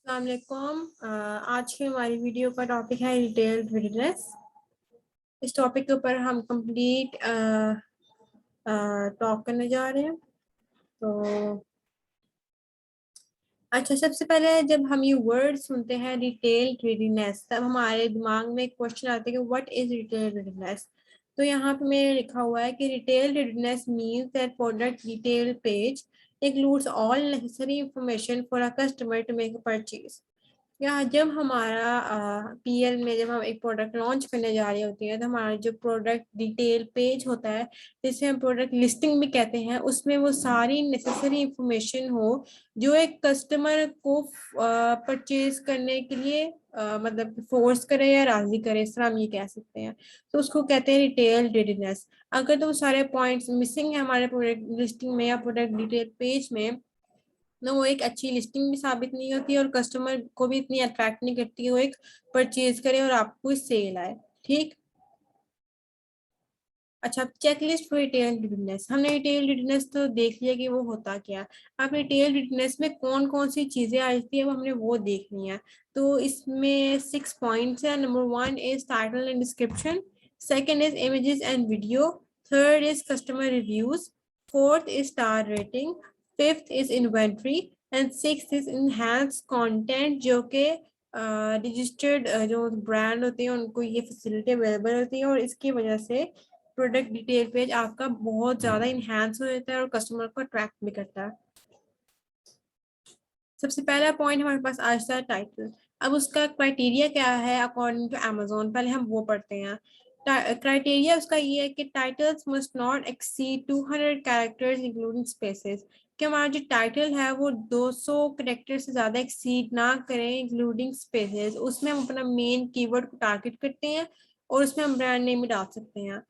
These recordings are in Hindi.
अस्सलाम वालेकुम। आज की हमारी वीडियो का टॉपिक है रिटेल बिजनेस। इस टॉपिक के ऊपर हम कंप्लीट टॉक करने जा रहे हैं। तो अच्छा, सबसे पहले जब हम ये वर्ड सुनते हैं रिटेल ट्रेडिनेस, तब हमारे दिमाग में एक क्वेश्चन आता है कि व्हाट इज रिटेल ट्रेडिनेस। तो यहाँ पे मेरे लिखा हुआ है कि retail readiness means that product detail page includes all necessary information for a customer to make a purchase। या जब हमारा पीएल में जब हम एक प्रोडक्ट लॉन्च करने जा रही होती है, तो हमारा जो प्रोडक्ट डिटेल पेज होता है, जिसे हम प्रोडक्ट लिस्टिंग भी कहते हैं, उसमें वो सारी नेसेसरी इंफॉर्मेशन हो जो एक कस्टमर को परचेज करने के लिए मतलब फोर्स करे या राजी करे, इस तरह हम ये कह सकते हैं। तो उसको कहते हैं रिटेल रेडीनेस। अगर तो सारे पॉइंट्स मिसिंग है हमारे प्रोडक्ट लिस्टिंग में या प्रोडक्ट डिटेल पेज में, ना वो एक अच्छी लिस्टिंग भी साबित नहीं होती और कस्टमर को भी इतनी अट्रैक्ट नहीं करती है वो एक परचेज करे और आपको सेल आए। ठीक। अच्छा, चेकलिस्ट फॉर रिटेल डिडनेस। हमने रिटेल डिडनेस तो देख लिया कि वो होता क्या। अब रिटेल डिडनेस में कौन कौन सी चीजें आती है वो हमने वो देखनी है। तो इसमें 6 पॉइंट्स है। Number 1 is title and description, second is images and video, third is customer reviews, fourth is star rating, fifth is inventory and sixth is enhance content, जो के रजिस्टर्ड जो ब्रांड होते हैं उनको ये फैसिलिटी अवेलेबल होती है और इसकी वजह से प्रोडक्ट डिटेल पेज आपका बहुत ज्यादा इनहेंस हो जाता है और कस्टमर को अट्रैक्ट भी करता है। सबसे पहला पॉइंट हमारे पास आता है टाइटल। अब उसका क्राइटेरिया क्या है अकॉर्डिंग टू अमेजोन, पहले हम वो पढ़ते हैं। क्राइटेरिया उसका ये है कि titles must not exceed 200 characters including spaces. कि हमारा जो टाइटल है वो 200 कैरेक्टर से ज्यादा एक्सीड ना करें इंक्लूडिंग स्पेसेस। उसमें हम अपना मेन कीवर्ड को टारगेट करते हैं और उसमें हम ब्रांड नेम भी डाल सकते हैं।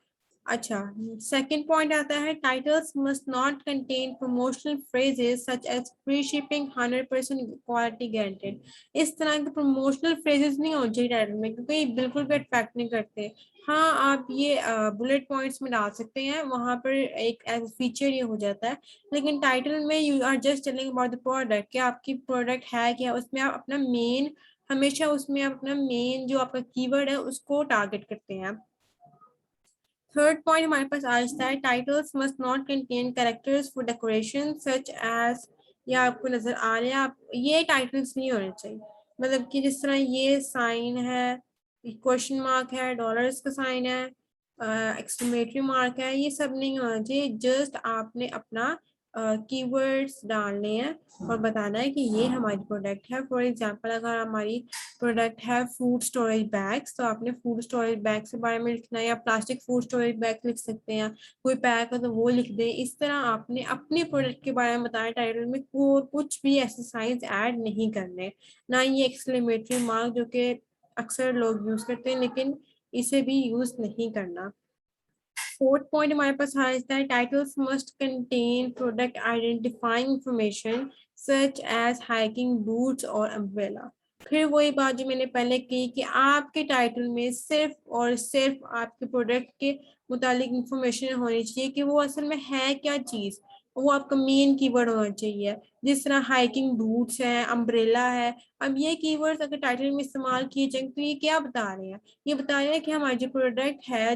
अच्छा, सेकंड पॉइंट आता है titles must not contain promotional phrases such as free shipping, 100% quality guaranteed. इस तरह के प्रमोशनल फ्रेजेस नहीं होने चाहिए टाइटल में, क्योंकि ये बिल्कुल भी अट्रैक्ट नहीं करते। हाँ, आप ये बुलेट पॉइंट्स में डाल सकते हैं, वहां पर एक एज फीचर ये हो जाता है। लेकिन टाइटल में you are just telling about the product, कि आपकी प्रोडक्ट है क्या, उसमें आप अपना मेन, हमेशा उसमें आप अपना मेन जो आपका कीवर्ड है उसको टारगेट करते हैं। थर्ड पॉइंट हमारे पास आता है titles must not contain characters for decoration such as, या आपको नजर आ रहा है, आप ये टाइटल्स नहीं होने चाहिए। मतलब कि जिस तरह ये साइन है, क्वेश्चन मार्क है, डॉलर्स का साइन है, एक्सक्लेमेटरी मार्क है, ये सब नहीं होना चाहिए। जस्ट आपने अपना कीवर्ड्स डालने हैं और बताना है कि ये हमारी प्रोडक्ट है। फॉर एग्जांपल, अगर हमारी प्रोडक्ट है फूड स्टोरेज बैग्स, तो आपने फूड स्टोरेज बैग के बारे में लिखना है, या प्लास्टिक फूड स्टोरेज बैग लिख सकते हैं। कोई पैक है तो वो लिख दें। इस तरह आपने अपने प्रोडक्ट के बारे में बताया टाइटल में, कुछ भी एक्सरसाइज ऐड नहीं करने, ना ये एक्सक्लेमेटरी मार्क जो कि अक्सर लोग यूज करते हैं, लेकिन इसे भी यूज नहीं करना। फोर्थ पॉइंट हमारे पास आता है titles must contain product identifying information such as hiking boots और अम्ब्रेला। फिर वही बात जो मैंने पहले की कि आपके टाइटल में सिर्फ और सिर्फ आपके प्रोडक्ट के मुतालिक इंफॉर्मेशन होनी चाहिए कि वो असल में है क्या चीज, वो आपका मेन कीवर्ड होना चाहिए। जिस तरह हाइकिंग बूट्स है, अम्ब्रेला है। अब ये कीवर्ड्स अगर टाइटल में इस्तेमाल किए जाए तो ये क्या बता रहे हैं? ये बता रहे हैं कि हमारी जो प्रोडक्ट है,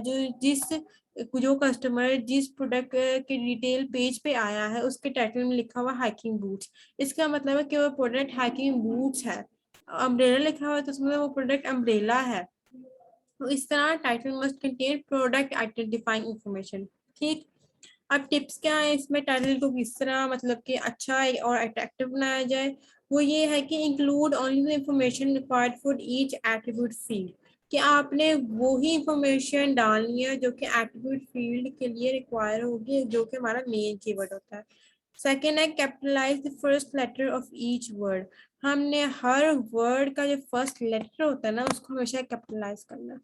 जो कस्टमर जिस प्रोडक्ट के डिटेल पेज पे आया है उसके टाइटल में लिखा हुआ हाइकिंग बूट्स, इसका मतलब है कि वो प्रोडक्ट हाइकिंग बूट्स है। अम्ब्रेला लिखा हुआ है तो उसमें वो प्रोडक्ट अम्ब्रेला है। तो इस तरह title must contain product identifying information. ठीक। अब टिप्स क्या है इसमें, टाइटल को किस तरह मतलब कि अच्छा और अट्रैक्टिव बनाया जाए। वो ये है कि include only the information required for each attribute field, कि आपने वो ही इंफॉर्मेशन डालनी है जो कि एट्रीब्यूट फील्ड के लिए रिक्वायर होगी, जो कि हमारा मेन कीवर्ड होता है। सेकेंड है capitalise the first letter of each word. हमने हर वर्ड का जो फर्स्ट लेटर होता है ना उसको हमेशा कैपिटलाइज करना है।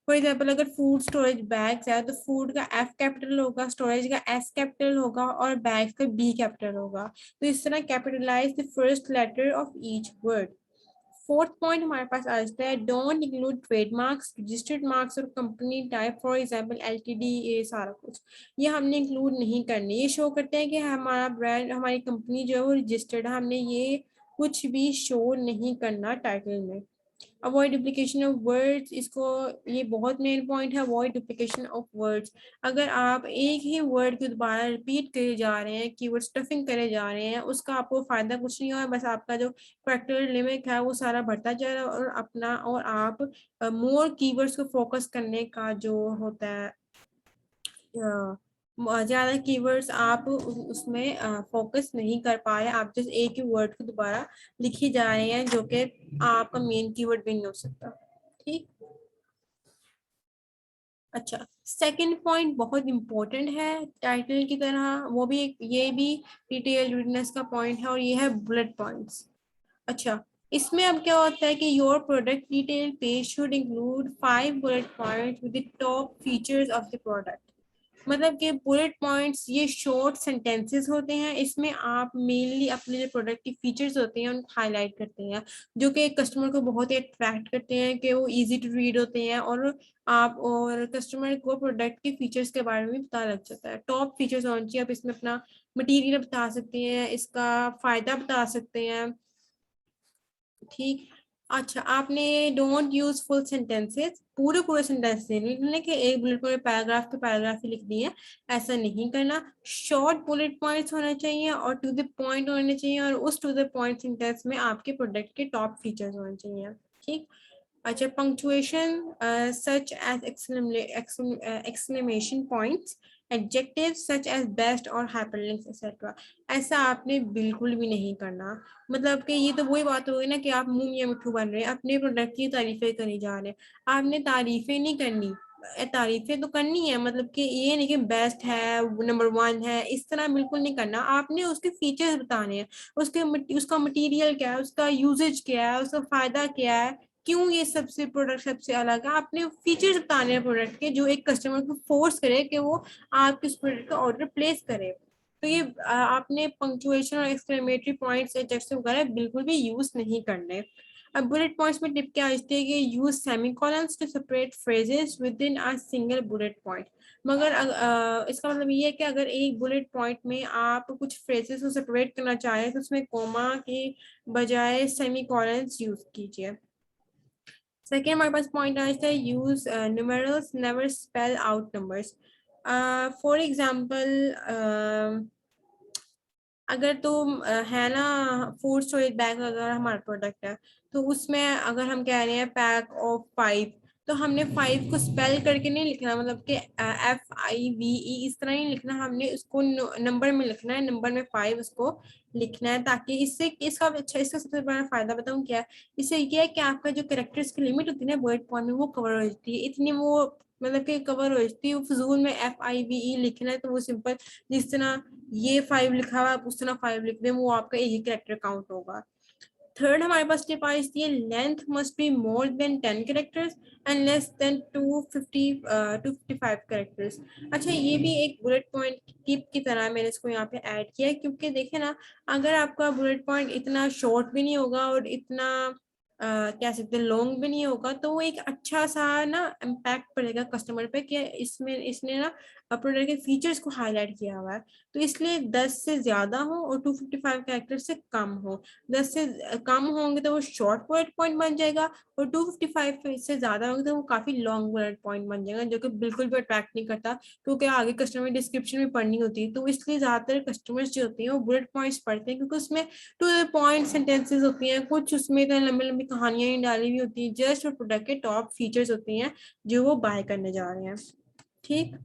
फॉर एग्जाम्पल, अगर फूड स्टोरेज बैग्स है तो फूड का एफ कैपिटल होगा, स्टोरेज का एस कैपिटल होगा और बैग्स का बी कैपिटल होगा। तो इस तरह capitalize the first letter of each word. Fourth point हमारे पास आता है don't include trademarks, registered marks और company type, for example LTD, ये सारा कुछ ये हमने इंक्लूड नहीं करनी। ये शो करते हैं कि हमारा ब्रांड, हमारी कंपनी जो है वो रजिस्टर्ड है, हमने ये कुछ भी शो नहीं करना टाइटल में। अवॉइड डुप्लीकेशन ऑफ वर्ड्स, इसको ये बहुत मेन पॉइंट है, अवॉइड डुप्लीकेशन ऑफ वर्ड्स। अगर आप एक ही वर्ड को दोबारा रिपीट करे जा रहे हैं, कीवर्ड स्टफिंग करे जा रहे हैं, उसका आपको फायदा कुछ नहीं होगा, बस आपका जो फैक्टर लिमिट है वो सारा बढ़ता जा रहा है, और अपना और आप मोर कीवर्ड्स को फोकस करने का जो होता है, ज्यादा कीवर्ड्स आप उसमें फोकस नहीं कर पा रहे, आप जस्ट एक ही वर्ड को दोबारा लिखी जा रहे हैं जो कि आपका मेन कीवर्ड भी नहीं हो सकता। ठीक। अच्छा, सेकंड पॉइंट बहुत इंपॉर्टेंट है टाइटल की तरह, वो भी ये भी डिटेल रीडनेस का पॉइंट है, और ये है बुलेट पॉइंट्स। अच्छा, इसमें अब क्या होता है कि your product detail page should include 5 bullet points with the top features of the product. मतलब कि बुलेट पॉइंट्स ये शॉर्ट सेंटेंसेस होते हैं, इसमें आप मेनली अपने जो प्रोडक्ट के फीचर्स होते हैं उनको हाईलाइट करते हैं, जो कि कस्टमर को बहुत ही अट्रैक्ट करते हैं, कि वो इजी टू रीड होते हैं, और कस्टमर को प्रोडक्ट के फीचर्स के बारे में पता लग जाता है। टॉप फीचर्स होने चाहिए, आप इसमें अपना मटीरियल बता सकते हैं, इसका फायदा बता सकते हैं। ठीक। अच्छा, आपने डोंट यूज फुल सेंटेंसेस, पूरे पूरे सेंटेंस नहीं लिखने के, एक बुलेट पॉइंट पैराग्राफ के पैराग्राफ ही लिख दिए, ऐसा नहीं करना। शॉर्ट बुलेट पॉइंट्स होना चाहिए और टू द पॉइंट होने चाहिए, और उस टू द पॉइंट सेंटेंस में आपके प्रोडक्ट के टॉप फीचर्स होने चाहिए। ठीक। अच्छा, punctuation such as exclamation points, adjective such as best और हाइपरलिंक्स एक्सेट्रा, ऐसा आपने बिल्कुल भी नहीं करना। मतलब कि ये तो वही बात हो गई ना कि आप मुंह या मिट्ठू बन रहे हैं, अपने प्रोडक्ट की तारीफें करी जा रहे हैं। आपने तारीफें नहीं करनी, तारीफें तो करनी है, मतलब कि ये नहीं कि बेस्ट है, नंबर 1 है, इस तरह बिल्कुल नहीं करना। आपने उसके फीचर्स बताने हैं, उसका मटेरियल क्या है, उसका यूजेज क्या है, उसका फायदा क्या है, क्यों ये सबसे प्रोडक्ट सबसे अलग है। आपने फीचर्स बताने हैं प्रोडक्ट के, जो एक कस्टमर को फोर्स करे कि वो आपके उस प्रोडक्ट का ऑर्डर प्लेस करे। तो ये आपने पंक्चुएशन और एक्सक्लेमेटरी पॉइंट्स एडजेक्टिव वगैरह बिल्कुल भी यूज नहीं करने। अब बुलेट पॉइंट्स में टिप क्या आती है कि use semicolons to separate phrases within a single bullet point. मगर इसका मतलब ये है कि अगर एक बुलेट पॉइंट में आप कुछ फ्रेजेस को सेपरेट करना चाहें तो उसमें कोमा के बजाय सेमीकोलंस यूज कीजिए। सेकेंड हमारे पास पॉइंट आता है use numerals never spell out numbers. For example, अगर तुम है ना, फूड स्टोरेज बैग अगर हमारा प्रोडक्ट है, तो उसमें अगर हम कह रहे हैं पैक ऑफ 5, तो हमने 5 को स्पेल करके नहीं लिखना, मतलब कि FIVE इस तरह नहीं लिखना, हमने उसको नंबर में लिखना है, नंबर में 5 उसको लिखना है, ताकि इससे इसका अच्छा, इसका सबसे बड़ा फायदा बताऊं क्या है, इससे ये है कि आपका जो कैरेक्टर्स की लिमिट होती है ना वर्ड पॉइंट में, वो कवर हो जाती है, इतनी वो मतलब कि कवर हो जाती है। फजूल में FIVE लिखना है तो वो सिंपल, जिस तरह ये 5 लिखा हुआ आप उस तरह 5 लिख दें, वो आपका एक ही कैरेक्टर काउंट होगा। थर्ड हमारे पास टिप आई थी, length must be more than 10 characters and less than 255 characters. अच्छा, ये भी एक बुलेट पॉइंट टिप की तरह मैंने इसको यहाँ पे ऐड किया है, क्योंकि देखे ना, अगर आपका बुलेट पॉइंट इतना शॉर्ट भी नहीं होगा और इतना कह सकते हैं लॉन्ग भी नहीं होगा, तो वो एक अच्छा सा ना इम्पैक्ट पड़ेगा कस्टमर पे कि इसमें इसने ना प्रोडक्ट के फीचर्स को हाईलाइट किया हुआ है। तो इसलिए 10 से ज्यादा हो और 255 कैरेक्टर से कम हो। 10 से कम होंगे तो वो शॉर्ट बुलेट पॉइंट बन जाएगा, और 255 से ज्यादा होंगे तो वो काफी लॉन्ग बुलेट पॉइंट बन जाएगा, जो कि बिल्कुल भी अट्रैक्ट नहीं करता, क्योंकि आगे कस्टमर डिस्क्रिप्शन में पढ़नी होती है। तो इसलिए ज्यादातर कस्टमर्स जो होते हैं वो बुलेट पॉइंट्स पढ़ते हैं, क्योंकि उसमें टू द पॉइंट सेंटेंसेस होती हैं, कुछ उसमें तो लंबी लंबी कहानियां ही डाली हुई होती हैं, जस्ट प्रोडक्ट के टॉप फीचर्स होती हैं जो वो बाय करने जा रहे हैं। ठीक।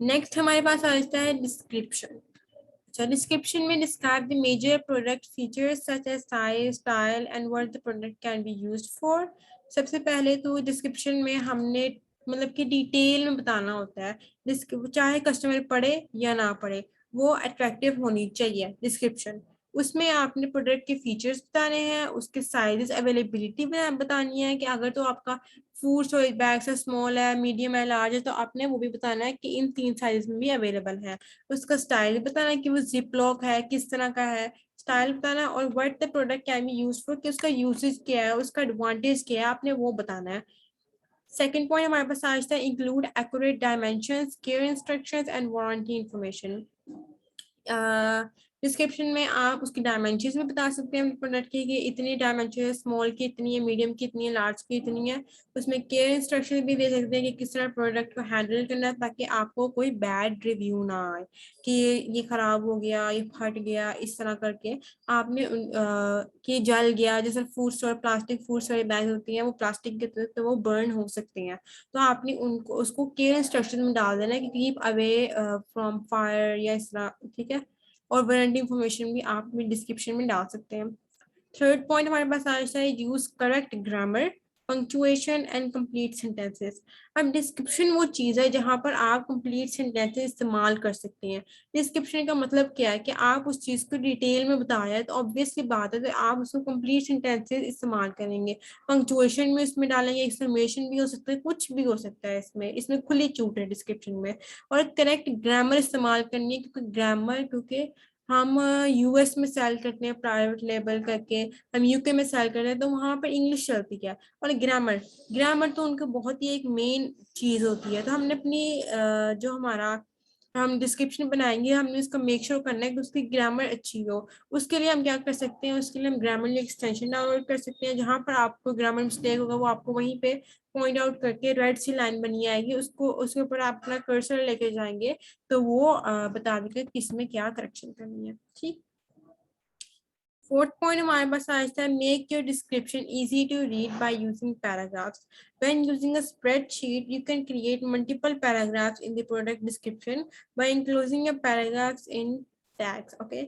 नेक्स्ट हमारे पास आ जाता है डिस्क्रिप्शन। अच्छा, डिस्क्रिप्शन में describe the major product features such as size, style and what the product can be used for. सबसे पहले तो डिस्क्रिप्शन में हमने मतलब कि डिटेल में बताना होता है, चाहे कस्टमर पढ़े या ना पढ़े, वो अट्रैक्टिव होनी चाहिए डिस्क्रिप्शन। उसमें आपने प्रोडक्ट के फीचर्स बताने हैं, उसके साइजेस, अवेलेबिलिटी बतानी है, कि अगर तो आपका फूड स्टोरेज बैग से स्मॉल है, मीडियम है, लार्ज है, तो आपने वो भी बताना है कि इन 3 साइज में भी अवेलेबल है। उसका स्टाइल बताना है कि वो जिप लॉक है, किस तरह का है, स्टाइल बताना है, और what the product can be used for, कि उसका यूसेज क्या है, उसका एडवांटेज क्या है, आपने वो बताना है। सेकेंड पॉइंट हमारे पास आज था, include accurate dimensions, care instructions and warranty information. Description में आप उसकी डायमेंशंस भी बता सकते हैं प्रोडक्ट की कि इतनी डायमेंशन है, स्मॉल की इतनी है, मीडियम की इतनी है, लार्ज की इतनी है। उसमें केयर इंस्ट्रक्शन भी दे सकते हैं कि किस तरह प्रोडक्ट को हैंडल करना है ताकि आपको कोई बैड रिव्यू ना आए कि ये खराब हो गया, ये फट गया, इस तरह करके आपने कि जल गया। जैसे food store plastic food store bag होती हैं वो प्लास्टिक के तो वो बर्न हो सकती हैं, तो आपने उनको उसको केयर इंस्ट्रक्शन में डाल देना है कि कीप अवे फ्रॉम फायर या इस तरह, ठीक है। और वारंटी इंफॉर्मेशन भी आप डिस्क्रिप्शन में डाल सकते हैं। थर्ड पॉइंट हमारे पास आता है use correct grammar, punctuation and complete sentences. अब डिस्क्रिप्शन वो चीज है जहां पर आप कंप्लीट सेंटेंसेस इस्तेमाल कर सकते हैं। डिस्क्रिप्शन का मतलब क्या है कि आप उस चीज को डिटेल में बताया है तो ऑब्वियसली बात है तो आप उसको कंप्लीट सेंटेंसेस इस्तेमाल करेंगे। पंक्चुएशन में इसमें डालेंगे, एक्सक्लेमेशन भी हो सकता है, कुछ भी हो सकता है, इसमें खुली छूट है डिस्क्रिप्शन में। और करेक्ट ग्रामर इस्तेमाल करनी है क्योंकि ग्रामर, क्योंकि हम यूएस में सेल करते हैं प्राइवेट लेबल करके, हम यूके में सेल करते हैं तो वहां पर इंग्लिश चलती है। और ग्रामर, ग्रामर तो उनका बहुत ही एक मेन चीज होती है। तो हमने अपनी जो हमारा हम डिस्क्रिप्शन बनाएंगे हमने इसको मेक श्योर करना है कि उसकी ग्रामर अच्छी हो। उसके लिए हम क्या कर सकते हैं, उसके लिए हम ग्रामरली एक्सटेंशन डाउनलोड कर सकते हैं जहां पर आपको ग्रामर मिस्टेक होगा वो आपको वहीं पे पॉइंट आउट करके रेड सी लाइन बनी आएगी, उसको उसके ऊपर आप अपना कर्सर लेके जाएंगे तो वो बता देगा किस में क्या करेक्शन करनी है, ठीक। फोर्थ पॉइंट हमारे पास आता है make your description easy to read by using paragraphs. When using a spreadsheet, you can create multiple paragraphs in the product description by enclosing your paragraphs in tags. Okay.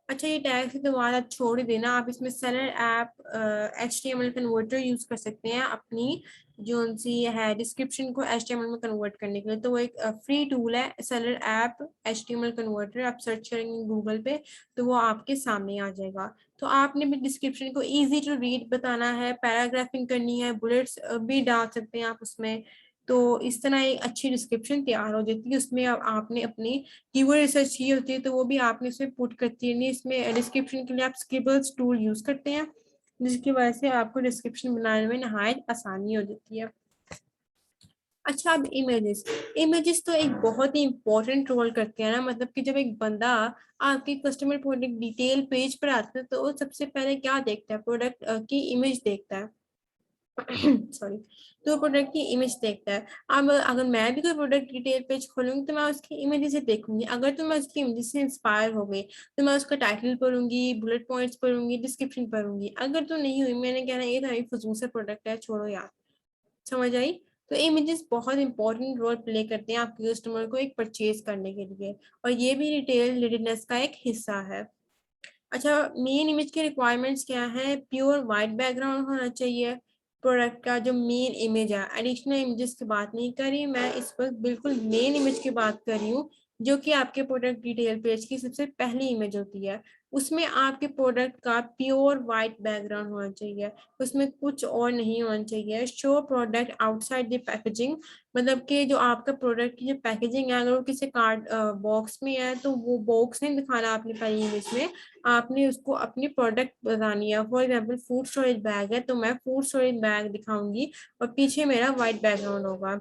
अच्छा ये टैग से दोबारा छोड़ देना, आप इसमें seller app HTML converter use कर सकते हैं अपनी जो सी है डिस्क्रिप्शन को HTML में कन्वर्ट करने के लिए। तो वो एक फ्री टूल है सेलर ऐप HTML कन्वर्टर, आप सर्च करेंगे गूगल पे तो वो आपके सामने आ जाएगा। तो आपने भी डिस्क्रिप्शन को इजी टू रीड बताना है, पैराग्राफिंग करनी है, बुलेट्स भी डाल सकते हैं आप उसमें। तो इस तरह एक अच्छी डिस्क्रिप्शन तैयार हो जाती है। उसमें अब आपने अपनी कीवर्ड रिसर्च की होती है तो वो भी आपने इसमें पुट करती है। इसमें डिस्क्रिप्शन के लिए आप स्क्रिबल्स टूल यूज करते हैं जिसकी वजह से आपको डिस्क्रिप्शन बनाने में नहायत आसानी हो जाती है। अच्छा अब इमेजेस, इमेजेस तो एक बहुत ही इंपॉर्टेंट रोल करते हैं ना। मतलब कि जब एक बंदा आपके कस्टमर प्रोडक्ट डिटेल पेज पर आता है तो वो सबसे पहले क्या देखता है, प्रोडक्ट की इमेज देखता है। सॉरी, तो प्रोडक्ट की इमेज देखता है। अब अगर मैं भी कोई प्रोडक्ट डिटेल पेज खोलूंगी तो मैं उसकी इमेज से देखूंगी। अगर तो मैं उसकी इमेज से इंस्पायर हो गई तो मैं उसका टाइटल पढ़ूंगी, बुलेट पॉइंट्स पढ़ूंगी, डिस्क्रिप्शन पढ़ूंगी। अगर तो नहीं हुई, मैंने कहना ये था फजूल से प्रोडक्ट है, छोड़ो यार। समझ आई। तो इमेजेस बहुत इंपॉर्टेंट रोल प्ले करते हैं आपके कस्टमर को एक परचेज करने के लिए, और ये भी रिटेल रेडीनेस का एक हिस्सा है। अच्छा मेन इमेज के रिक्वायरमेंट्स क्या है, प्योर वाइट बैकग्राउंड होना चाहिए प्रोडक्ट का जो मेन इमेज है। एडिशनल इमेजेस की बात नहीं कर रही मैं इस वक्त, बिल्कुल मेन इमेज की बात कर रही हूँ जो कि आपके प्रोडक्ट डिटेल पेज की सबसे पहली इमेज होती है। उसमें आपके प्रोडक्ट का प्योर वाइट बैकग्राउंड होना चाहिए, उसमें कुछ और नहीं होना चाहिए। Show product outside the packaging, मतलब कि जो आपका प्रोडक्ट की जो पैकेजिंग है अगर वो किसी कार्ड बॉक्स में है तो वो बॉक्स नहीं दिखाना आपने पहली इमेज में, आपने उसको अपनी प्रोडक्ट बतानी है। For example food storage bag है तो मैं फूड स्टोरेज बैग दिखाऊंगी और पीछे मेरा व्हाइट बैकग्राउंड होगा।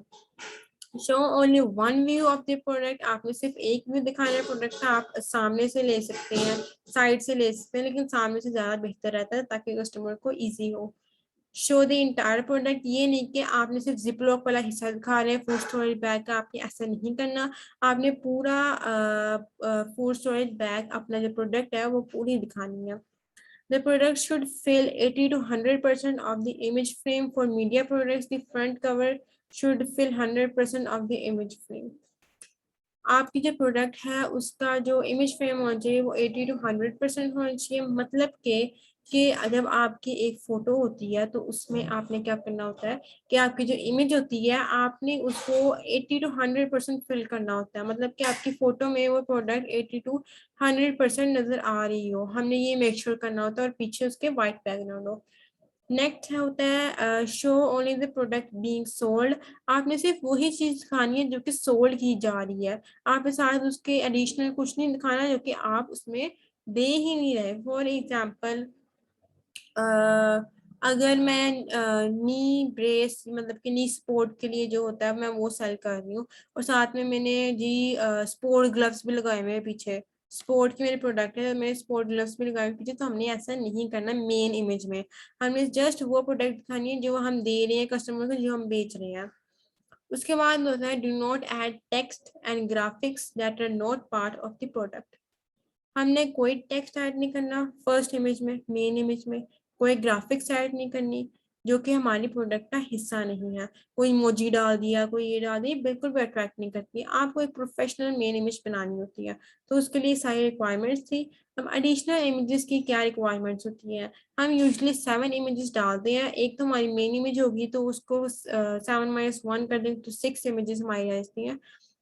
Show only one view of the product, आपने सिर्फ एक व्यू दिखाना है प्रोडक्ट का। आप सामने से ले सकते हैं, साइड से ले सकते हैं, लेकिन सामने से ज्यादा बेहतर रहता है ताकि कस्टमर को इजी हो। शो द इंटायर प्रोडक्ट, ये नहीं कि आपने सिर्फ जिप लॉक वाला हिस्सा दिखा रहे हैं फूड स्टोरेज बैग का, आपने ऐसा नहीं करना। आपने पूरा फूड स्टोरेज बैग अपना जो प्रोडक्ट है वो पूरी दिखानी है। The product should fill 80 to 100% of the image frame. For media products, the front cover should fill 100% of the image frame. आपकी जो प्रोडक्ट है उसका जो इमेज फ्रेम होना चाहिए वो 80 to 100% होना चाहिए। मतलब कि जब आपकी एक फोटो होती है तो उसमें आपने क्या करना होता है कि आपकी जो इमेज होती है आपने उसको 80 to 100% फिल करना होता है। मतलब कि आपकी फोटो में वो प्रोडक्ट 80 to 100% नजर आ रही हो, हमने ये मेक श्योर करना होता है, और पीछे उसके व्हाइट बैकग्राउंड हो। नेक्स्ट होता है show only the product being sold, आपने सिर्फ वही चीज दिखानी है जो कि सोल्ड की जा रही है। आप साथ उसके एडिशनल कुछ नहीं दिखाना जो कि आप उसमें दे ही नहीं रहे। फॉर एग्जाम्पल अगर मैं नी ब्रेस मतलब कि नी स्पोर्ट के लिए जो होता है मैं वो सेल कर रही हूँ और साथ में मैंने जी स्पोर्ट ग्लव्स भी लगाए हुए हैं पीछे, स्पोर्ट की मेरे प्रोडक्ट है, मैंने स्पोर्ट ग्लव्स भी लगाए पीछे, तो हमने ऐसा नहीं करना मेन इमेज में। हमने जस्ट वो प्रोडक्ट दिखानी है जो हम दे रहे हैं कस्टमर को, जो हम बेच रहे हैं। उसके बाद होता है do not add text and graphics that are not part of the product. हमने कोई टेक्स्ट ऐड नहीं करना फर्स्ट इमेज में, मेन इमेज में, कोई ग्राफिक्स ऐड नहीं करनी जो कि हमारी प्रोडक्ट का हिस्सा नहीं है। कोई इमोजी डाल दिया, कोई ये डाल दिया, बिल्कुल भी अट्रैक्ट नहीं करती। आपको एक प्रोफेशनल मेन इमेज बनानी होती है, तो उसके लिए सारी रिक्वायरमेंट्स थी। अब एडिशनल इमेजेस की क्या रिक्वायरमेंट्स होती हैं? हम यूजली 7 इमेजेस डालते हैं। एक तो हमारी मेन इमेज होगी, तो उसको 7 - 1 कर दें तो 6 इमेजेस हमारी आती हैं।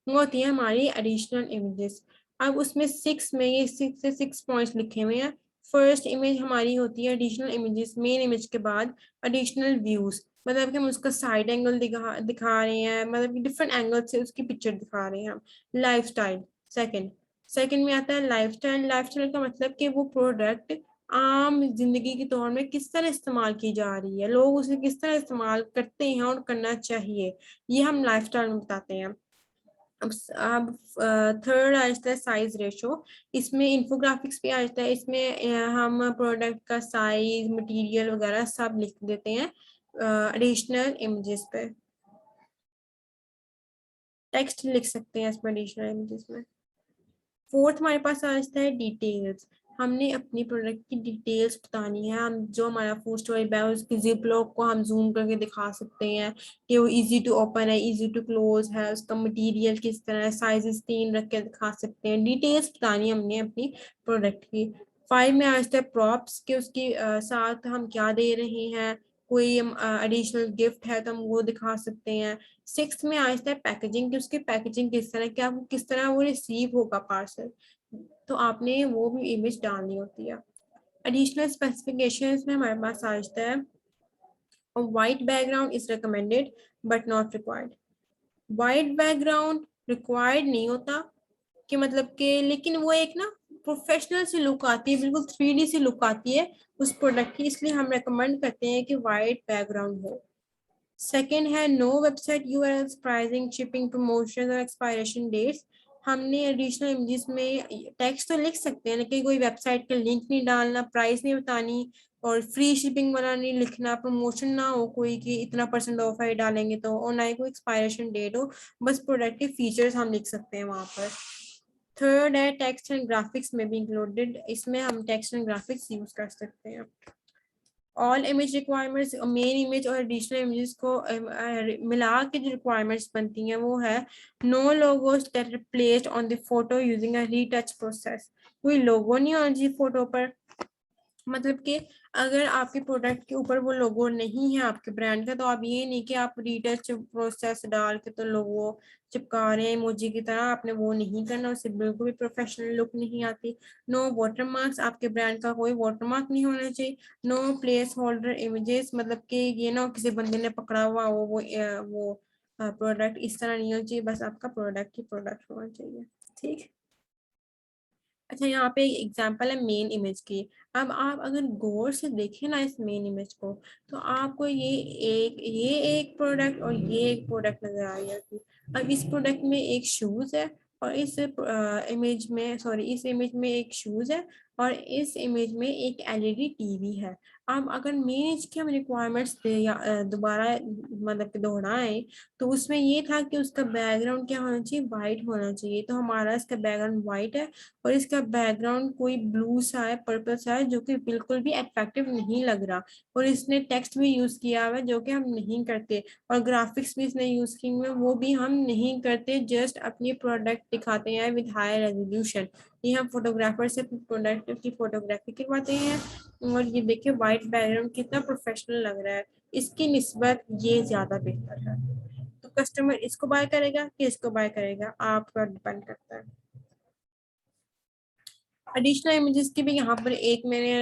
वो होती है हमारी एडिशनल इमेजेस। अब उसमें 6 में ये 6 पॉइंट्स लिखे हुए हैं। फर्स्ट इमेज हमारी होती है एडिशनल इमेजेस, मेन इमेज के बाद एडिशनल व्यूज, मतलब कि हम उसका साइड एंगल दिखा रहे हैं, मतलब कि डिफरेंट एंगल से उसकी पिक्चर दिखा रहे हैं हम। लाइफस्टाइल सेकंड, सेकंड में आता है लाइफस्टाइल। लाइफस्टाइल का मतलब कि वो प्रोडक्ट आम जिंदगी के दौर में किस तरह इस्तेमाल की जा रही है, लोग उसे किस तरह इस्तेमाल करते हैं और करना चाहिए, ये हम लाइफस्टाइल में बताते हैं। अब थर्ड आ जाता है साइज रेशो। इसमें इंफोग्राफिक्स भी आ जाता है। इसमें हम प्रोडक्ट का साइज, मटेरियल वगैरह सब लिख देते हैं एडिशनल इमेजेस पे। टेक्स्ट लिख सकते हैं इसमें एडिशनल इमेजेस में। फोर्थ हमारे पास आ जाता है डिटेल्स। हमने अपनी प्रोडक्ट की डिटेल्स बतानी है। हम जो हमारा फूड स्टोरी बैग है उसकी जिप लॉक को हम जूम करके दिखा सकते हैं कि वो इजी टू ओपन है, इजी टू क्लोज है, उसका मटेरियल किस तरह है, साइजेस 3 रख के दिखा सकते हैं। डिटेल्स बतानी है हमने अपनी प्रोडक्ट की। 5 में आ जाता है प्रॉप्स, के उसके साथ हम क्या दे रहे हैं, कोई एडिशनल गिफ्ट है तो हम वो दिखा सकते हैं। 6 में आता है पैकेजिंग, कि उसकी पैकेजिंग किस तरह, क्या वो किस तरह वो रिसीव होगा पार्सल, तो आपने वो भी इमेज डालनी होती है। एडिशनल स्पेसिफिकेशंस में हमारे पास आ जाता है white background is recommended but not required. White background required नहीं होता कि मतलब कि, लेकिन वो एक ना प्रोफेशनल सी लुक आती है, बिल्कुल 3D सी लुक आती है उस प्रोडक्ट की, इसलिए हम रेकमेंड करते हैं कि वाइट बैकग्राउंड हो। सेकेंड है no website URLs, pricing, shipping, promotion और एक्सपायरेशन डेट्स। हमने एडिशनल इमेजेस में टेक्स्ट तो लिख सकते हैं, लेकिन कोई वेबसाइट का लिंक नहीं डालना, प्राइस नहीं बतानी, और फ्री शिपिंग वाला नहीं लिखना, प्रमोशन ना हो कोई कि इतना % ऑफ है डालेंगे तो, और ना ही कोई एक्सपायरेशन डेट हो। बस प्रोडक्ट के फीचर्स हम लिख सकते हैं वहां पर। थर्ड है टेक्स्ट एंड ग्राफिक्स में भी इंक्लूडेड। इसमें हम टेक्स्ट एंड ग्राफिक्स यूज कर सकते हैं। All image requirements, main image और एडिशनल इमेजेस को मिला के जो रिक्वायरमेंट्स बनती हैं वो है no logos that are placed on the photo using a retouch process. कोई लोगो नहीं होना चाहिए फोटो पर, मतलब कि अगर आपके प्रोडक्ट के ऊपर वो लोगो नहीं है आपके ब्रांड का, तो आप ये नहीं कि आप रीटच प्रोसेस डाल के तो लोगो चिपका रहे हैं इमोजी की तरह, आपने वो नहीं करना, उससे बिल्कुल भी प्रोफेशनल लुक नहीं आती। नो वाटरमार्क्स, आपके ब्रांड का कोई वाटरमार्क नहीं होना चाहिए। नो प्लेस होल्डर इमेजेस, मतलब कि ये ना किसी बंदे ने पकड़ा हुआ वो प्रोडक्ट इस तरह नहीं होना चाहिए, बस आपका प्रोडक्ट ही प्रोडक्ट होना चाहिए। ठीक। अच्छा, यहाँ पे एक एग्जांपल है मेन इमेज की। अब आप अगर गौर से देखें ना इस मेन इमेज को, तो आपको ये एक प्रोडक्ट और ये एक प्रोडक्ट नजर आ जाती। अब इस प्रोडक्ट में एक शूज है, और इस इमेज में, सॉरी, इस इमेज में एक शूज है, और इस इमेज में एक एलईडी टीवी है। अब अगर मेन इमेज की हम रिक्वायरमेंट्स दोबारा मतलब कि दोहराएं, तो उसमें ये था कि उसका बैकग्राउंड क्या होना चाहिए, वाइट होना चाहिए, तो हमारा इसका बैकग्राउंड वाइट है, और इसका बैकग्राउंड कोई ब्लू सा है, पर्पल सा है, जो कि बिल्कुल भी अट्रैक्टिव नहीं लग रहा। और इसने टेक्स्ट भी यूज किया हुआ है जो कि हम नहीं करते, और ग्राफिक्स भी इसने यूज किए हुए वो भी हम नहीं करते, जस्ट अपनी प्रोडक्ट दिखाते हैं विद हाई रेजोल्यूशन। ये हम फोटोग्राफर से प्रोडक्ट की फोटोग्राफी करवाते हैं। और ये देखिए वाइट बैकग्राउंड कितना प्रोफेशनल लग रहा है, इसकी निस्बत ये ज्यादा बेहतर है। तो कस्टमर इसको बाय करेगा कि इसको बाय करेगा, आप पर डिपेंड करता है। एडिशनल इमेजेस की भी यहाँ पर एक मैंने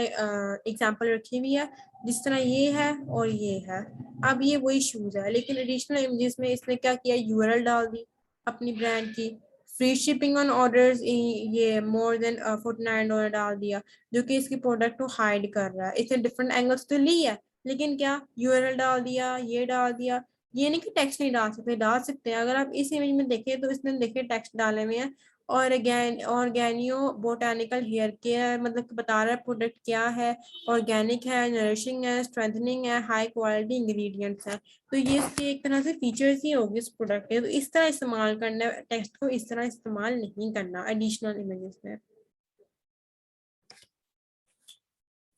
एग्जांपल रखी हुई है, जिस तरह ये है और ये है। अब ये वही शूज है, लेकिन एडिशनल इमेजेस में इसने क्या किया, यूआरएल डाल दी अपनी ब्रांड की, फ्री शिपिंग ऑन ऑर्डर्स, ये मोर देन $49 डाल दिया, जो कि इसकी प्रोडक्ट को हाइड कर रहा है। इसने डिफरेंट एंगल्स तो ली है, लेकिन क्या यूआरएल डाल दिया, ये डाल दिया। ये नहीं कि टेक्स्ट नहीं डाल सकते, डाल सकते हैं। अगर आप इस इमेज में देखें तो इसने देखे टेक्स्ट डाले हुए हैं, ऑर्गेनियो बोटानिकल हेयर केयर, मतलब कि बता रहा है प्रोडक्ट क्या है, ऑर्गेनिक है, नरिशिंग है, स्ट्रेंथनिंग है, हाई क्वालिटी इंग्रेडिएंट्स है। तो ये इसके एक तरह से फीचर्स ही होगी इस प्रोडक्ट के। तो इस तरह इस्तेमाल करना है टेक्स्ट को, इस तरह इस्तेमाल नहीं करना एडिशनल इमेजेस में।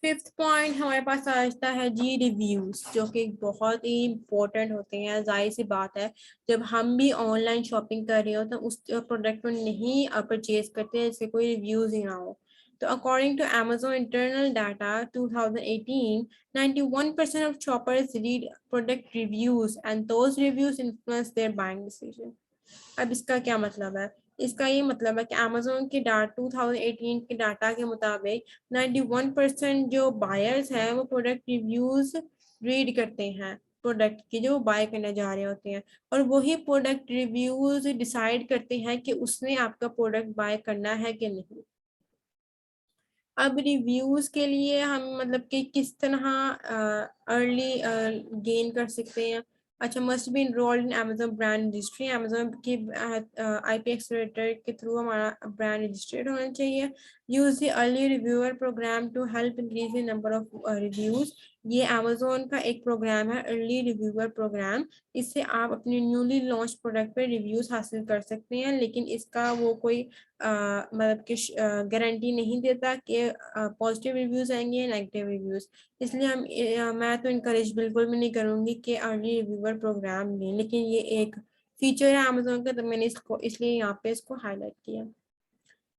फिफ्थ पॉइंट हमारे पास आता है जी रिव्यूज, जो कि बहुत ही इंपॉर्टेंट होते हैं। जाहिर सी बात है जब हम भी ऑनलाइन शॉपिंग कर रहे हो तो उस प्रोडक्ट को नहीं परचेज करते जिसके कोई रिव्यूज ही ना हो। तो according to Amazon internal data 2018, 91% of shoppers read product reviews and those reviews influence their buying decision। अब इसका क्या मतलब है? इसका ये मतलब है कि Amazon के डाटा 2018 के डाटा के मुताबिक 91% जो बायर्स हैं वो प्रोडक्ट रिव्यूज रीड करते हैं प्रोडक्ट की जो बाय करने जा रहे होते हैं, और वही प्रोडक्ट रिव्यूज डिसाइड करते हैं कि उसने आपका प्रोडक्ट बाय करना है कि नहीं। अब रिव्यूज के लिए हम मतलब कि किस तरह अर्ली गेन कर सकते हैं? अच्छा, must be enrolled in Amazon brand registry. Amazon की IP एक्सेलरेटर के थ्रू हमारा ब्रांड रजिस्टर्ड होना चाहिए। Use the early reviewer program to help increase the number of reviews. ये Amazon का एक प्रोग्राम है, अर्ली रिव्यूअर प्रोग्राम। इससे आप अपने न्यूली लॉन्च प्रोडक्ट पे रिव्यूज हासिल कर सकते हैं, लेकिन इसका वो कोई मतलब कि गारंटी नहीं देता कि पॉजिटिव रिव्यूज आएंगे या नेगेटिव रिव्यूज। इसलिए मैं तो इनकरेज बिल्कुल भी नहीं करूंगी कि अर्ली रिव्यूअर प्रोग्राम लें, लेकिन ये एक फीचर है अमेजोन का, तो मैंने इसको इसलिए यहाँ पे इसको हाईलाइट किया।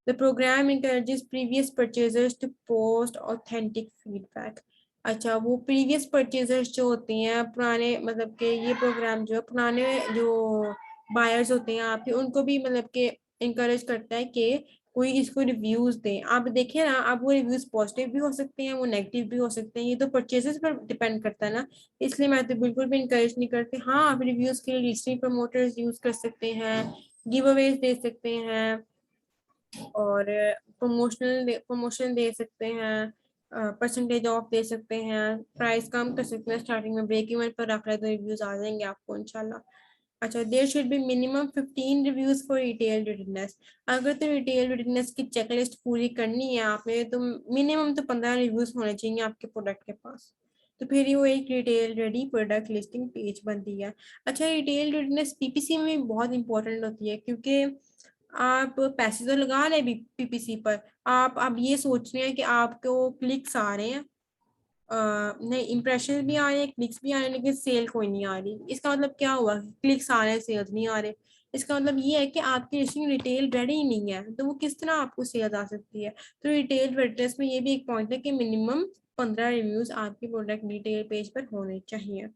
The program encourages previous purchasers to post authentic feedback। अच्छा, वो प्रीवियस परचेजर्स जो होती हैं पुराने, मतलब के ये प्रोग्राम जो पुराने जो बायर्स होते हैं आपके, उनको भी मतलब के इंकरेज करता है कि कोई इसको रिव्यूज दें। आप देखें ना, आप वो रिव्यूज पॉजिटिव भी हो सकते हैं, वो नेगेटिव भी हो सकते हैं, ये तो परचेजेस पर डिपेंड करता है ना। इसलिए मैं तो बिल्कुल भी इंकरेज नहीं करती। हाँ, आप रिव्यूज के लिए लिस्टिंग प्रमोटर्स यूज कर सकते हैं, गिव अवेज दे सकते हैं, और प्रमोशन दे सकते हैं, परसेंटेज ऑफ दे सकते हैं, प्राइस कम कर सकते हैं, स्टार्टिंग में ब्रेक इवन पर रख रहे तो रिव्यूज आ जाएंगे आपको इंशाल्लाह। अच्छा, there should be minimum 15 reviews for retail readiness. अगर तो रिटेल रेडीनेस की चेकलिस्ट पूरी करनी है आपने तो मिनिमम तो 15 रिव्यूज होने चाहिए आपके प्रोडक्ट के पास, तो फिर ही वो एक retail ready product listing page बनती है। अच्छा, रिटेल रेडीनेस पीपीसी में भी बहुत इंपॉर्टेंट होती है, क्योंकि आप पैसे तो लगा रहे पीपीसी पर, आप अब ये सोच रहे हैं कि आपको क्लिक्स आ रहे हैं, नहीं इंप्रेशन भी आ रहे हैं, क्लिक्स भी आ रहे हैं, लेकिन सेल कोई नहीं आ रही। इसका मतलब क्या हुआ? क्लिक्स आ रहे हैं, सेल्स नहीं आ रहे। इसका मतलब ये है कि आपकी लिस्टिंग रिटेल रेडी नहीं है, तो वो किस तरह आपको सेल्स आ सकती है? तो रिटेल रेडनेस में ये भी एक पॉइंट है कि मिनिमम 15 रिव्यूज आपकी प्रोडक्ट डिटेल पेज पर होने चाहिए।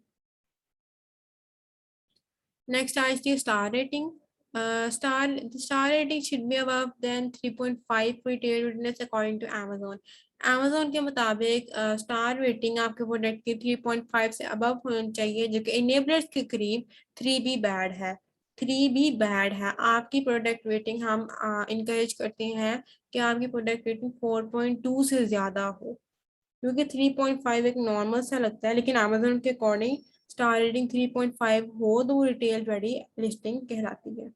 Next is the star rating. The star rating should be above than 3.5 for retail readiness according to Amazon. Amazon के मुताबिक स्टार रेटिंग आपके प्रोडक्ट की 3.5 से अबव होनी चाहिए, जो कि इनेबलर्स के करीब 3 भी बैड है। 3 भी बैड है। आपकी प्रोडक्ट रेटिंग हम इनकरेज करते हैं कि आपकी प्रोडक्ट रेटिंग 4.2 से ज्यादा हो, क्योंकि 3.5 एक नॉर्मल सा लगता है, लेकिन Amazon के अकॉर्डिंग स्टार रेटिंग 3.5 हो तो वो रिटेल रेडी लिस्टिंग कहलाती है।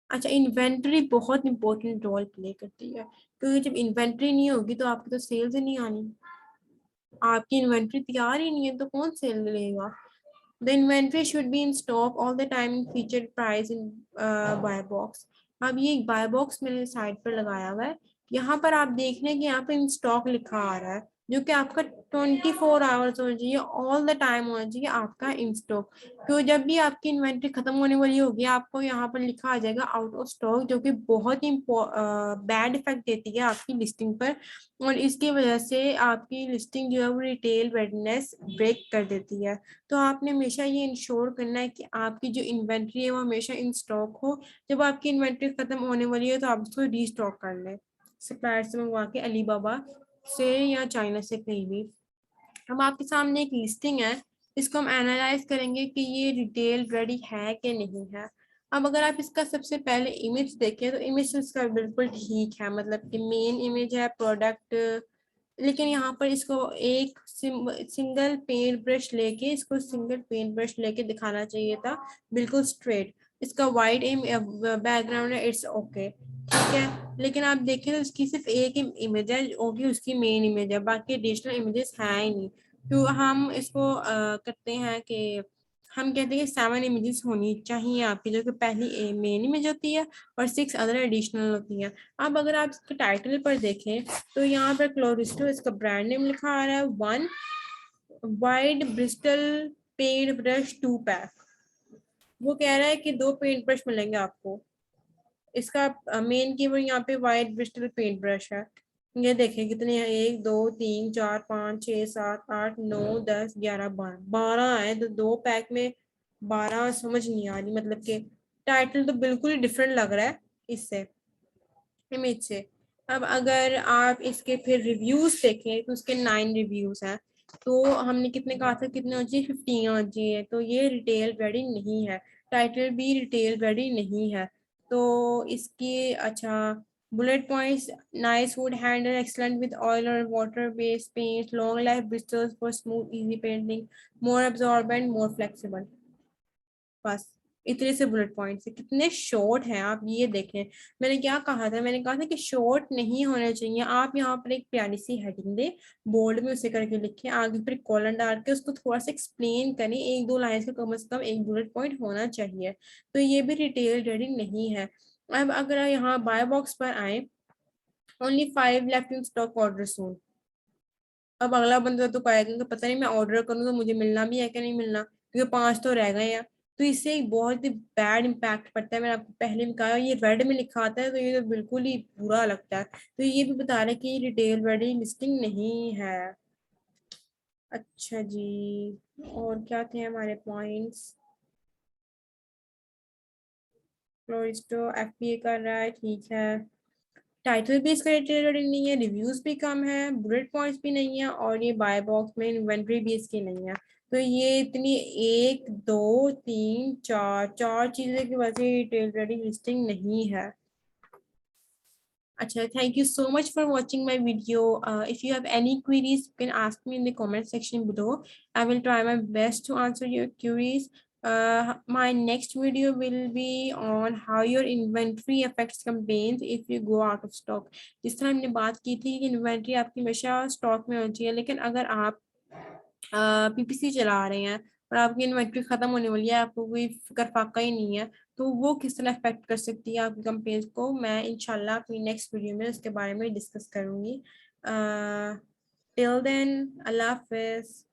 अच्छा, इन्वेंट्री बहुत इंपॉर्टेंट रोल प्ले करती है, क्योंकि जब इन्वेंट्री नहीं होगी तो आपकी तो सेल्स ही नहीं आनी। आपकी इन्वेंट्री तैयार ही नहीं है तो कौन सेल लेगा? The inventory should be in stock all the time in featured price in by box. अब ये एक बाय बॉक्स मैंने साइड पर लगाया हुआ है, यहाँ पर आप देख रहे हैं कि यहाँ पे इन स्टॉक लिखा आ रहा है, जो कि आपका 24 आवर्स होना चाहिए, ऑल द टाइम होना चाहिए आपका इन स्टॉक। तो जब भी आपकी इन्वेंट्री खत्म होने वाली होगी आपको यहाँ पर लिखा आ जाएगा आउट ऑफ स्टॉक, जो कि बहुत ही बैड इफेक्ट देती है आपकी लिस्टिंग पर, और इसकी वजह से आपकी लिस्टिंग जो है वो रिटेल रेडनेस ब्रेक कर देती है। तो आपने हमेशा ये इंश्योर करना है कि आपकी जो इन्वेंट्री है वो हमेशा इन स्टॉक हो। जब आपकी इन्वेंट्री खत्म होने वाली है तो आप उसको रीस्टॉक कर लें, सप्लायर से मंगवा के, अलीबाबा से या चाइना से कहीं भी। हम आपके सामने एक लिस्टिंग है, इसको हम एनालाइज करेंगे कि ये रिटेल रेडी है कि नहीं है। अब अगर आप इसका सबसे पहले इमेज देखें तो इमेज इसका बिल्कुल ठीक है, मतलब कि मेन इमेज है प्रोडक्ट, लेकिन यहाँ पर इसको एक सिंगल पेंट ब्रश लेके दिखाना चाहिए था, बिल्कुल स्ट्रेट। इसका वाइट बैकग्राउंड है, इट्स ओके, ठीक है। लेकिन आप देखें तो इसकी सिर्फ एक इमेज है, ओके, उसकी मेन इमेज है, बाकी एडिशनल इमेजेस है ही नहीं। तो हम इसको करते हैं कि हम कहते हैं कि 7 इमेजेस होनी चाहिए आपकी, जो कि पहली मेन इमेज होती है और 6 अदर एडिशनल होती हैं। अब अगर आप इसके टाइटल पर देखें तो यहाँ पर क्लोरिस्टो इसका ब्रांड नेम लिखा आ रहा है, 1 wide bristle paint brush 2 pack. वो कह रहा है कि 2 पेंट ब्रश मिलेंगे आपको। इसका मेन कीवर्ड यहाँ पे वाइट ब्रिस्टल पेंट ब्रश है। ये देखें कितने हैं, 1 2 3 4 5 6 7 8 9 10 11 12 12 है, तो 2 पैक में 12 समझ नहीं आ रही, मतलब कि टाइटल तो बिल्कुल ही डिफरेंट लग रहा है इससे, इमेज से। अब अगर आप इसके फिर रिव्यूज देखें तो उसके 9 रिव्यूज हैं। तो हमने कितने कहा था, कितने हो चाहिए, 15 हो चाहिए, तो ये रिटेल रेडी नहीं है। टाइटल भी रिटेल रेडी नहीं है। तो इसकी अच्छा bullet points, nice wood handle, excellent with oil और water based paint, long life bristles for smooth easy painting, more absorbent, more flexible. बस इतने से बुलेट पॉइंट्स है, कितने शॉर्ट हैं आप ये देखें। मैंने क्या कहा था, मैंने कहा था कि शॉर्ट नहीं होने चाहिए। आप यहाँ पर एक प्यारी सी हेडिंग दे, बोल्ड में उसे करके लिखें, आगे फिर कॉलन डाल के उसको थोड़ा सा एक्सप्लेन करें, 1 2 लाइन का कम से कम एक बुलेट पॉइंट होना चाहिए। तो ये भी डिटेल रेडिंग नहीं है। अब अगर यहाँ बाय बॉक्स पर आए, only 5 left in stock, order soon. अब अगला बंदा तो कहेगा कि पता नहीं मैं ऑर्डर करूँ तो मुझे मिलना भी है कि नहीं मिलना, क्योंकि 5 तो रह गए हैं। तो इससे एक बहुत ही बैड इम्पैक्ट पड़ता है। मैंने आपको पहले भी कहा, ये रेड में लिखा आता है तो ये तो बिल्कुल ही बुरा लगता है। तो ये भी बता रहे हैं कि रिटेल रेडी लिस्टिंग नहीं है। अच्छा जी, और क्या थे हमारे पॉइंट्स। फ्लोरिस्टो एफपीए कर रहा है, ठीक है। टाइटल भी इसका रिटेल नहीं है, रिव्यूज भी कम है, बुलेट पॉइंट्स भी नहीं है, और ये बाय बॉक्स में इन्वेंट्री भी इसकी नहीं है। तो ये इतनी 1 2 3 4 4 चीजें की वजह से रिटेल रेडी लिस्टिंग नहीं है। अच्छा, thank you so much for watching my video. If you have any queries, you can ask me in the comment section below. I will try my best to answer your queries. My next video will be on how your inventory affects campaigns if you go out of stock. जिस तरह हमने बात की थी कि इन्वेंट्री आपकी हमेशा स्टॉक में होनी चाहिए, लेकिन अगर आप पीपीसी चला रहे हैं और आपकी इन्वेंट्री खत्म होने वाली है, आपको कोई फिक्र फाका ही नहीं है, तो वो किस तरह अफेक्ट कर सकती है आपकी कंपेनीज को, मैं इंशाल्लाह अपनी नेक्स्ट वीडियो में उसके बारे में डिस्कस करूंगी। टिल देन, अल्लाह हाफिज।